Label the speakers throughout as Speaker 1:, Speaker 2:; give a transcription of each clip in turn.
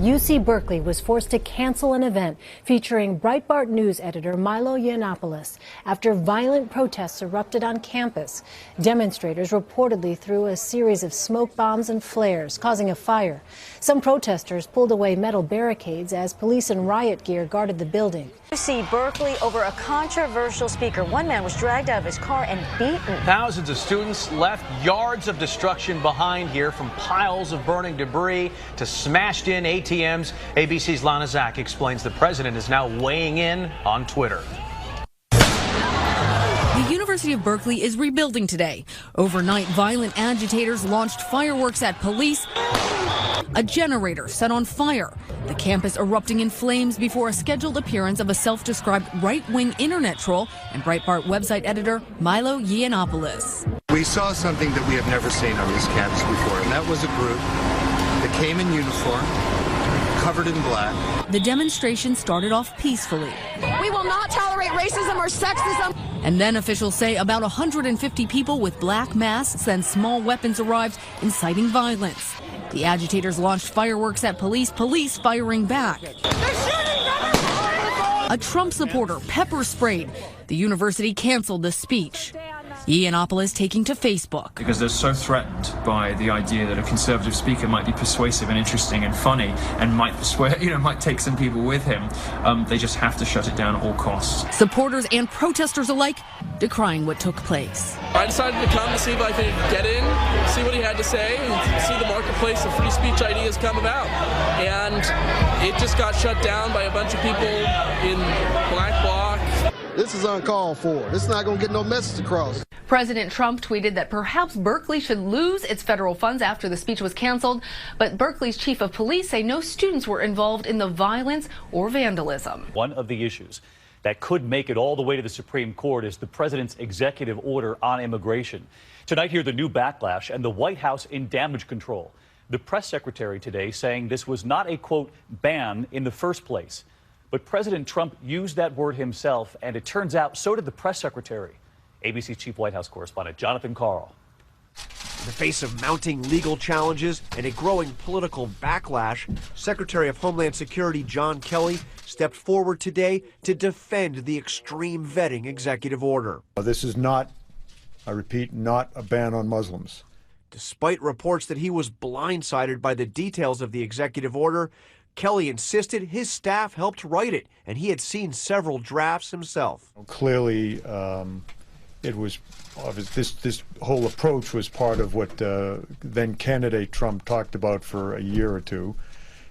Speaker 1: UC Berkeley was forced to cancel an event featuring Breitbart News editor Milo Yiannopoulos after violent protests erupted on campus. Demonstrators reportedly threw a series of smoke bombs and flares, causing a fire. Some protesters pulled away metal barricades as police in riot gear guarded the building.
Speaker 2: UC Berkeley over a controversial speaker. One man was dragged out of his car and beaten.
Speaker 3: Thousands of students left yards of destruction behind here, from piles of burning debris to smashed in ATMs. ABC's Lana Zak explains the president is now weighing in on Twitter.
Speaker 4: The University of Berkeley is rebuilding today. Overnight, violent agitators launched fireworks at police. A generator set on fire. The campus erupting in flames before a scheduled appearance of a self-described right-wing internet troll and Breitbart website editor Milo Yiannopoulos.
Speaker 5: We saw something that we have never seen on this campus before, and that was a group that came in uniform, covered in black.
Speaker 4: The demonstration started off peacefully.
Speaker 6: We will not tolerate racism or sexism.
Speaker 4: And then officials say about 150 people with black masks and small weapons arrived, inciting violence. The agitators launched fireworks at police firing back. A Trump supporter pepper sprayed. The university canceled the speech. Yiannopoulos taking to Facebook.
Speaker 7: Because they're so threatened by the idea that a conservative speaker might be persuasive and interesting and funny and might persuade, might take some people with him. They just have to shut it down at all costs.
Speaker 4: Supporters and protesters alike decrying what took place.
Speaker 8: I decided to come to see if I could get in, see what he had to say, and see the marketplace of free speech ideas come about. And it just got shut down by a bunch of people in black bloc.
Speaker 9: This is uncalled for. This is not going to get no message across.
Speaker 10: President Trump tweeted that perhaps Berkeley should lose its federal funds after the speech was canceled, but Berkeley's chief of police say no students were involved in the violence or vandalism.
Speaker 11: One of the issues that could make it all the way to the Supreme Court is the president's executive order on immigration. Tonight, hear the new backlash and the White House in damage control. The press secretary today saying this was not a, quote, ban in the first place. But President Trump used that word himself, and it turns out so did the press secretary. ABC's chief White House correspondent Jonathan Karl.
Speaker 12: In the face of mounting legal challenges and a growing political backlash, Secretary of Homeland Security John Kelly stepped forward today to defend the extreme vetting executive order.
Speaker 13: This is not, I repeat, not a ban on Muslims.
Speaker 12: Despite reports that he was blindsided by the details of the executive order, Kelly insisted his staff helped write it, and he had seen several drafts himself.
Speaker 13: Clearly, it was this whole approach was part of what then candidate Trump talked about for a year or two.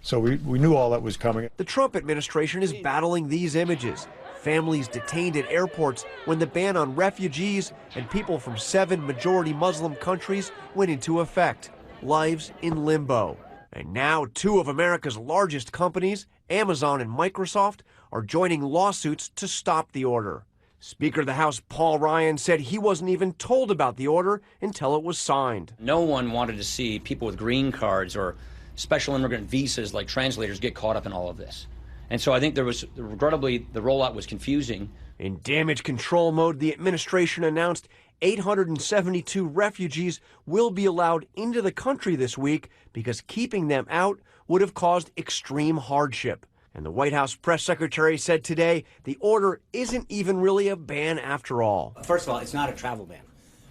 Speaker 13: So we knew all that was coming.
Speaker 12: The Trump administration is battling these images. Families detained at airports when the ban on refugees and people from 7 majority Muslim countries went into effect. Lives in limbo. And now 2 of America's largest companies, Amazon and Microsoft, are joining lawsuits to stop the order. Speaker of the House Paul Ryan said he wasn't even told about the order until it was signed.
Speaker 14: No one wanted to see people with green cards or special immigrant visas like translators get caught up in all of this. And so I think regrettably, the rollout was confusing.
Speaker 12: In damage control mode, the administration announced 872 refugees will be allowed into the country this week because keeping them out would have caused extreme hardship. And the White House press secretary said today the order isn't even really a ban after all.
Speaker 15: First of all, it's not a travel ban.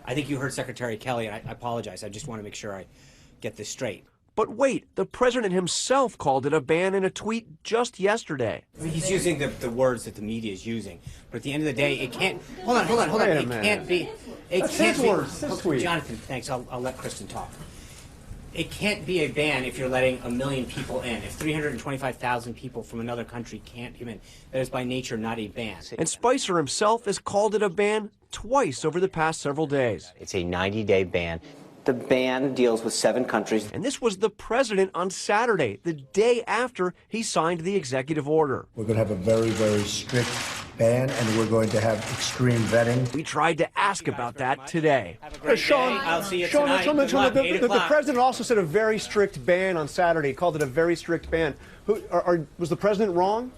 Speaker 15: I think you heard Secretary Kelly, and I apologize. I just want to make sure I get this straight.
Speaker 12: But wait, the president himself called it a ban in a tweet just yesterday.
Speaker 15: He's using the words that the media is using. But at the end of the day, it can't... Hold on. It can't be... It can't be... Jonathan, thanks. I'll let Kristen talk. It can't be a ban if you're letting 1 million people in. If 325,000 people from another country can't come in, that is by nature not a ban.
Speaker 12: And Spicer himself has called it a ban twice over the past several days.
Speaker 16: It's a 90-day ban. The ban deals with 7 countries.
Speaker 12: And this was the president on Saturday, the day after he signed the executive order.
Speaker 17: We're going to have a very, very strict ban, and we're going to have extreme vetting.
Speaker 12: We tried to ask about that today.
Speaker 15: Sean, I'll see you tonight.
Speaker 18: The president also said a very strict ban on Saturday. He called it a very strict ban. Was the president wrong?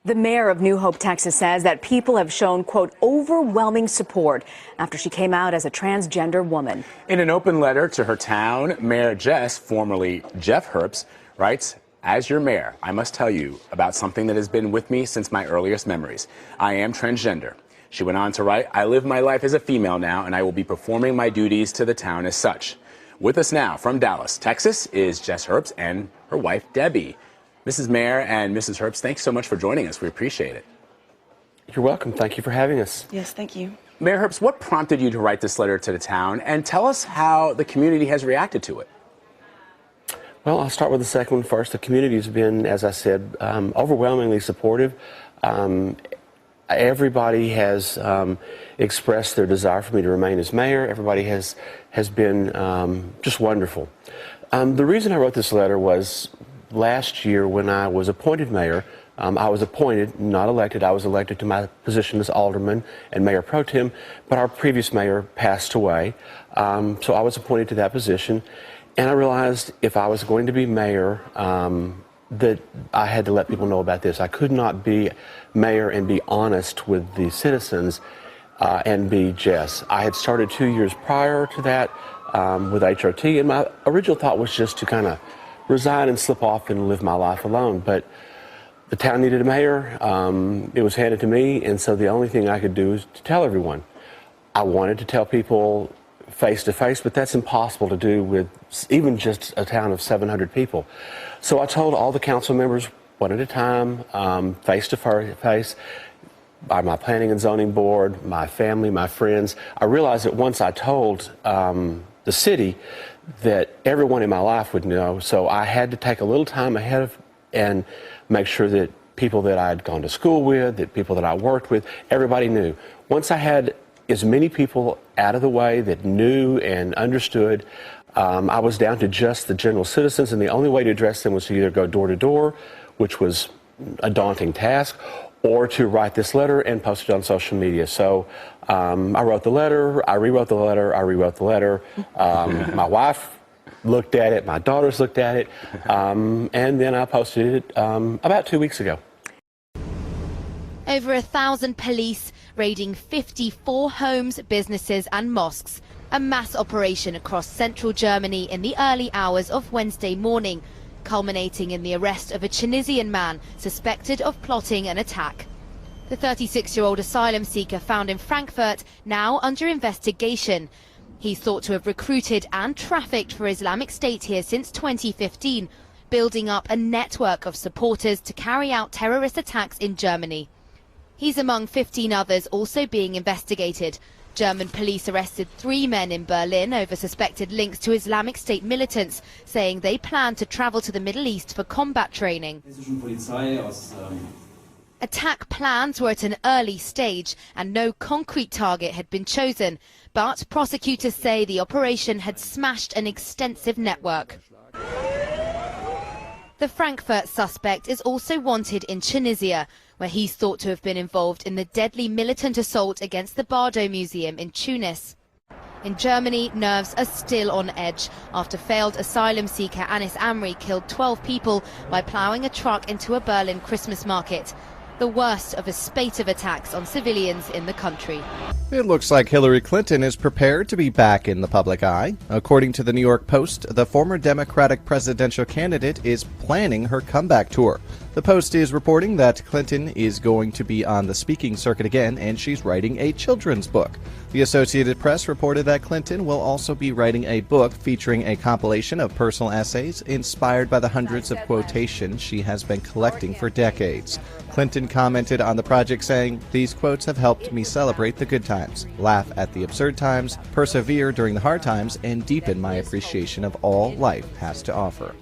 Speaker 2: The mayor of New Hope, Texas, says that people have shown, quote, overwhelming support after she came out as a transgender woman.
Speaker 19: In an open letter to her town, Mayor Jess, formerly Jeff Herbst, writes, As your mayor, I must tell you about something that has been with me since my earliest memories. I am transgender. She went on to write, I live my life as a female now, and I will be performing my duties to the town as such. With us now from Dallas, Texas, is Jess Herbst and her wife, Debbie. Mrs. Mayor and Mrs. Herbst, thanks so much for joining us. We appreciate it.
Speaker 20: You're welcome. Thank you for having us.
Speaker 21: Yes, thank you.
Speaker 19: Mayor Herbst, what prompted you to write this letter to the town? And tell us how the community has reacted to it.
Speaker 20: Well, I'll start with the second one first. The community has been, as I said, overwhelmingly supportive. Everybody has expressed their desire for me to remain as mayor. Everybody has been just wonderful. The reason I wrote this letter was last year when I was appointed mayor. I was appointed, not elected. I was elected to my position as alderman and mayor pro tem, but our previous mayor passed away. So I was appointed to that position. And I realized if I was going to be mayor, that I had to let people know about this. I could not be mayor and be honest with the citizens and be Jess. I had started 2 years prior to that with HRT, and my original thought was just to kind of resign and slip off and live my life alone. But the town needed a mayor. It was handed to me, and so the only thing I could do is to tell everyone. I wanted to tell people face to face, but that's impossible to do with even just a town of 700 people. So I told all the council members one at a time, face to face, by my planning and zoning board, my family, my friends. I realized that once I told the city that everyone in my life would know, so I had to take a little time ahead of and make sure that people that I'd gone to school with, that people that I worked with, everybody knew. Once I had as many people out of the way that knew and understood, I was down to just the general citizens, and the only way to address them was to either go door to door, which was a daunting task, or to write this letter and post it on social media. So I wrote the letter, I rewrote the letter, I rewrote the letter. My wife looked at it, my daughters looked at it, and then I posted it about 2 weeks ago.
Speaker 22: Over 1,000 police raiding 54 homes, businesses and mosques. A mass operation across central Germany in the early hours of Wednesday morning, culminating in the arrest of a Tunisian man suspected of plotting an attack. The 36-year-old asylum seeker found in Frankfurt now under investigation. He's thought to have recruited and trafficked for Islamic State here since 2015, building up a network of supporters to carry out terrorist attacks in Germany. He's among 15 others also being investigated. German police arrested 3 men in Berlin over suspected links to Islamic State militants, saying they plan to travel to the Middle East for combat training. Attack plans were at an early stage and no concrete target had been chosen, but prosecutors say the operation had smashed an extensive network. The Frankfurt suspect is also wanted in Tunisia, where he's thought to have been involved in the deadly militant assault against the Bardo Museum in Tunis. In Germany, nerves are still on edge after failed asylum seeker Anis Amri killed 12 people by ploughing a truck into a Berlin Christmas market. The worst of a spate of attacks on civilians in the country.
Speaker 23: It looks like Hillary Clinton is prepared to be back in the public eye. According to the New York Post, the former Democratic presidential candidate is planning her comeback tour. The Post is reporting that Clinton is going to be on the speaking circuit again, and she's writing a children's book. The Associated Press reported that Clinton will also be writing a book featuring a compilation of personal essays inspired by the hundreds of quotations she has been collecting for decades. Clinton commented on the project saying, "These quotes have helped me celebrate the good times, laugh at the absurd times, persevere during the hard times, and deepen my appreciation of all life has to offer."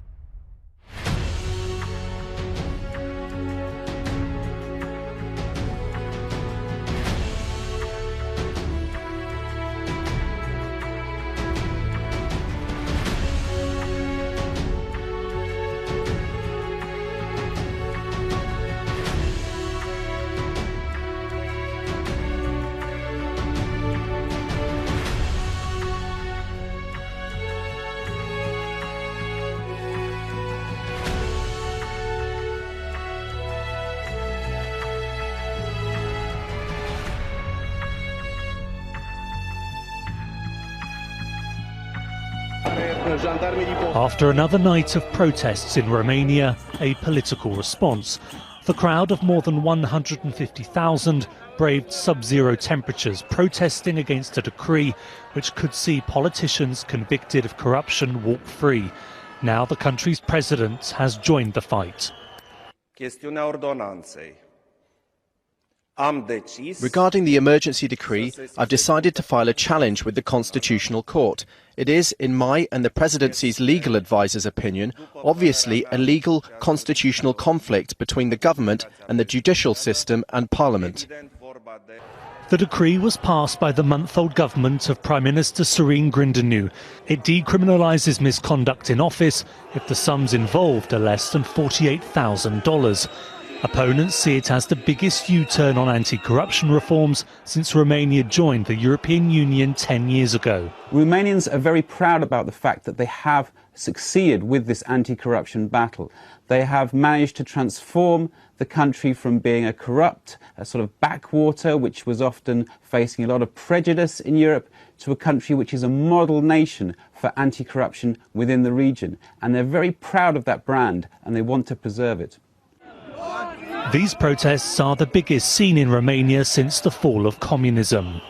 Speaker 1: After another night of protests in Romania, a political response. The crowd of more than 150,000 braved sub-zero temperatures, protesting against a decree which could see politicians convicted of corruption walk free. Now the country's president has joined the fight.
Speaker 3: Regarding the emergency decree, I've decided to file a challenge with the Constitutional Court. It is, in my and the Presidency's legal advisor's opinion, obviously a legal constitutional conflict between the government and the judicial system and Parliament.
Speaker 1: The decree was passed by the month-old government of Prime Minister Serene Grindanu. It decriminalises misconduct in office if the sums involved are less than $48,000. Opponents see it as the biggest U-turn on anti-corruption reforms since Romania joined the European Union 10 years ago.
Speaker 21: Romanians are very proud about the fact that they have succeeded with this anti-corruption battle. They have managed to transform the country from being a corrupt, a sort of backwater, which was often facing a lot of prejudice in Europe, to a country which is a model nation for anti-corruption within the region. And they're very proud of that brand, and they want to preserve it.
Speaker 1: These protests are the biggest seen in Romania since the fall of communism.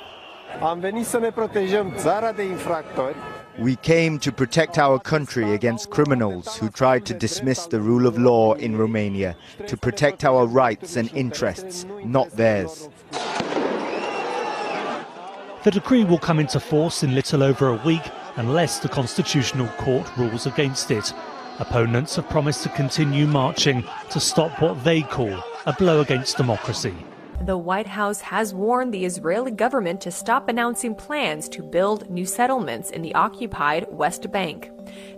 Speaker 24: We came to protect our country against criminals who tried to dismiss the rule of law in Romania, to protect our rights and interests, not theirs.
Speaker 1: The decree will come into force in little over a week unless the Constitutional Court rules against it. Opponents have promised to continue marching to stop what they call a blow against democracy.
Speaker 25: The White House has warned the Israeli government to stop announcing plans to build new settlements in the occupied West Bank.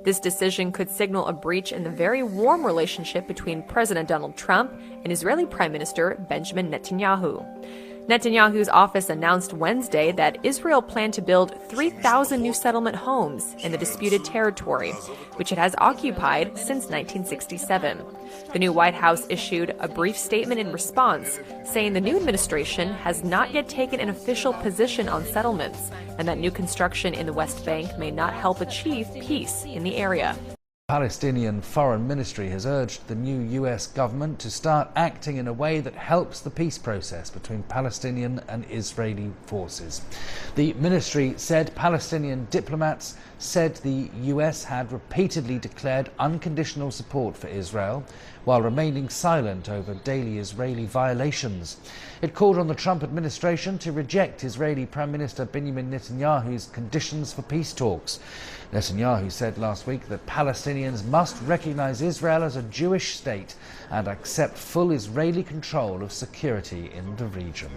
Speaker 25: This decision could signal a breach in the very warm relationship between President Donald Trump and Israeli Prime Minister Benjamin Netanyahu. Netanyahu's office announced Wednesday that Israel planned to build 3,000 new settlement homes in the disputed territory, which it has occupied since 1967. The new White House issued a brief statement in response, saying the new administration has not yet taken an official position on settlements, and that new construction in the West Bank may not help achieve peace in the area.
Speaker 26: Palestinian Foreign Ministry has urged the new US government to start acting in a way that helps the peace process between Palestinian and Israeli forces. The ministry said Palestinian diplomats said the US had repeatedly declared unconditional support for Israel while remaining silent over daily Israeli violations. It called on the Trump administration to reject Israeli Prime Minister Benjamin Netanyahu's conditions for peace talks. Netanyahu said last week that Palestinians must recognize Israel as a Jewish state and accept full Israeli control of security in the region.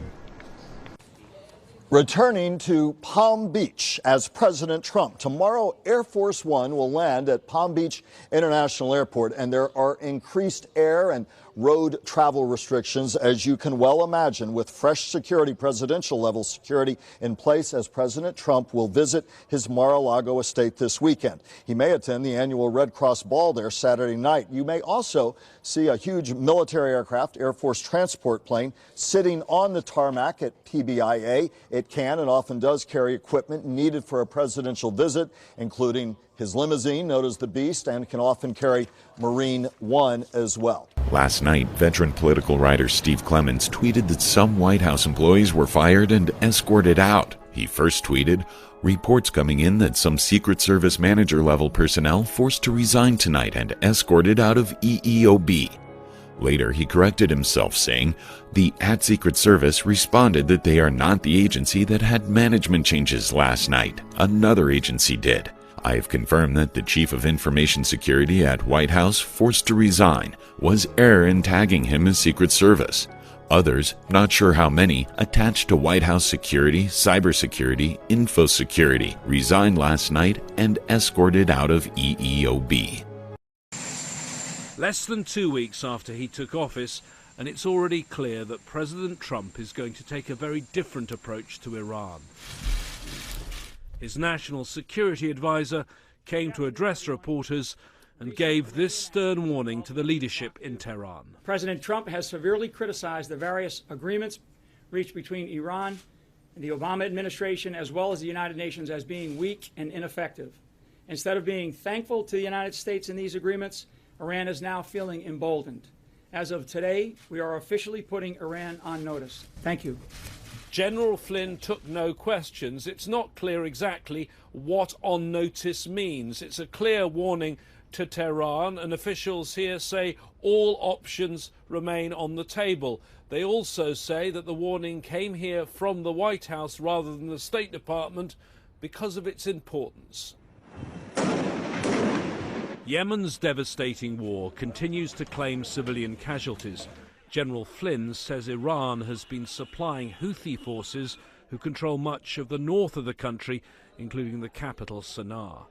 Speaker 27: Returning to Palm Beach as President Trump. Tomorrow, Air Force One will land at Palm Beach International Airport, and there are increased air and road travel restrictions, as you can well imagine, with fresh security, presidential-level security in place as President Trump will visit his Mar-a-Lago estate this weekend. He may attend the annual Red Cross Ball there Saturday night. You may also see a huge military aircraft, Air Force transport plane, sitting on the tarmac at PBIA. It can and often does carry equipment needed for a presidential visit, including his limousine, known as the Beast, and can often carry Marine One as well.
Speaker 28: Last night, veteran political writer Steve Clemons tweeted that some White House employees were fired and escorted out. He first tweeted, "Reports coming in that some Secret Service manager-level personnel forced to resign tonight and escorted out of EEOB." Later, he corrected himself, saying, "The @Secret Service responded that they are not the agency that had management changes last night. Another agency did. I have confirmed that the Chief of Information Security at White House, forced to resign, was error in tagging him as Secret Service. Others, not sure how many, attached to White House security, cybersecurity, info security, resigned last night and escorted out of EEOB."
Speaker 29: Less than 2 weeks after he took office, and it's already clear that President Trump is going to take a very different approach to Iran. His national security advisor came to address reporters and gave this stern warning to the leadership in Tehran.
Speaker 30: President Trump has severely criticized the various agreements reached between Iran and the Obama administration, as well as the United Nations, as being weak and ineffective. Instead of being thankful to the United States in these agreements, Iran is now feeling emboldened. As of today, we are officially putting Iran on notice. Thank you.
Speaker 29: General Flynn took no questions. It's not clear exactly what on notice means. It's a clear warning to Tehran, and officials here say all options remain on the table. They also say that the warning came here from the White House rather than the State Department because of its importance. Yemen's devastating war continues to claim civilian casualties. General Flynn says Iran has been supplying Houthi forces who control much of the north of the country, including the capital Sana'a.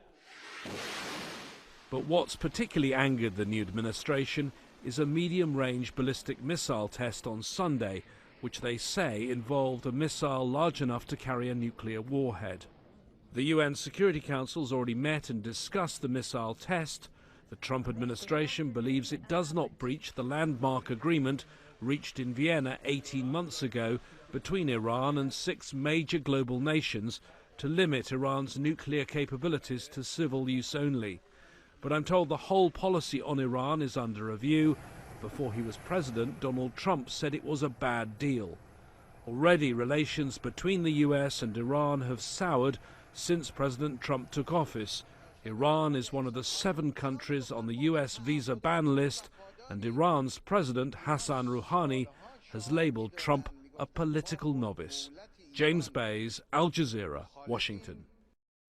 Speaker 29: But what's particularly angered the new administration is a medium-range ballistic missile test on Sunday, which they say involved a missile large enough to carry a nuclear warhead. The UN Security Council has already met and discussed the missile test. The Trump administration believes it does not breach the landmark agreement reached in Vienna 18 months ago between Iran and 6 major global nations to limit Iran's nuclear capabilities to civil use only. But I'm told the whole policy on Iran is under review. Before he was president, Donald Trump said it was a bad deal. Already relations between the US and Iran have soured since President Trump took office. Iran is one of the 7 countries on the US visa ban list, and Iran's president, Hassan Rouhani, has labeled Trump a political novice. James Bays, Al Jazeera, Washington.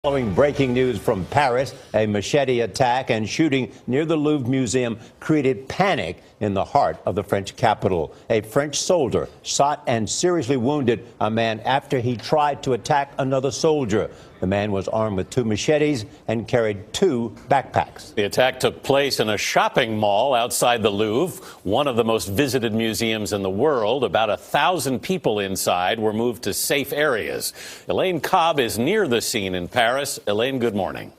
Speaker 4: Following breaking news from Paris, a machete attack and shooting near the Louvre Museum created panic in the heart of the French capital. A French soldier shot and seriously wounded a man after he tried to attack another soldier. The man was armed with 2 machetes and carried 2 backpacks.
Speaker 5: The attack took place in a shopping mall outside the Louvre, one of the most visited museums in the world. About 1,000 people inside were moved to safe areas. Elaine Cobb is near the scene in Paris. Elaine, good morning.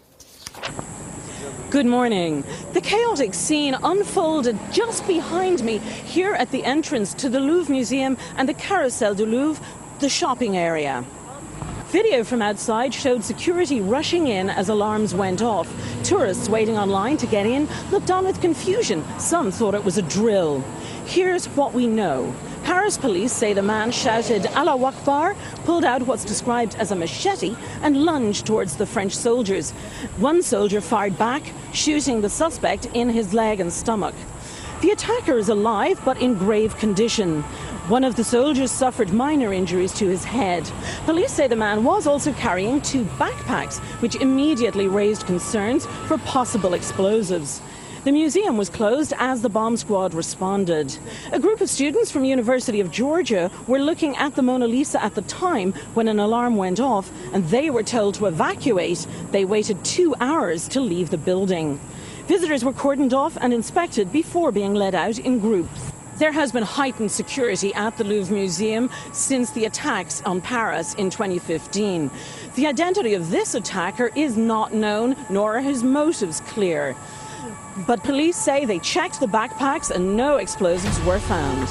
Speaker 6: Good morning. The chaotic scene unfolded just behind me here at the entrance to the Louvre Museum and the Carrousel du Louvre, the shopping area. Video from outside showed security rushing in as alarms went off. Tourists waiting online to get in looked on with confusion. Some thought it was a drill. Here's what we know. Paris police say the man shouted "Allah Akbar," pulled out what's described as a machete and lunged towards the French soldiers. One soldier fired back, shooting the suspect in his leg and stomach. The attacker is alive but in grave condition. One of the soldiers suffered minor injuries to his head. Police say the man was also carrying 2 backpacks, which immediately raised concerns for possible explosives. The museum was closed as the bomb squad responded. A group of students from University of Georgia were looking at the Mona Lisa at the time when an alarm went off, and they were told to evacuate. They waited 2 hours to leave the building. Visitors were cordoned off and inspected before being led out in groups. There has been heightened security at the Louvre Museum since the attacks on Paris in 2015. The identity of this attacker is not known, nor are his motives clear. But police say they checked the backpacks and no explosives were found.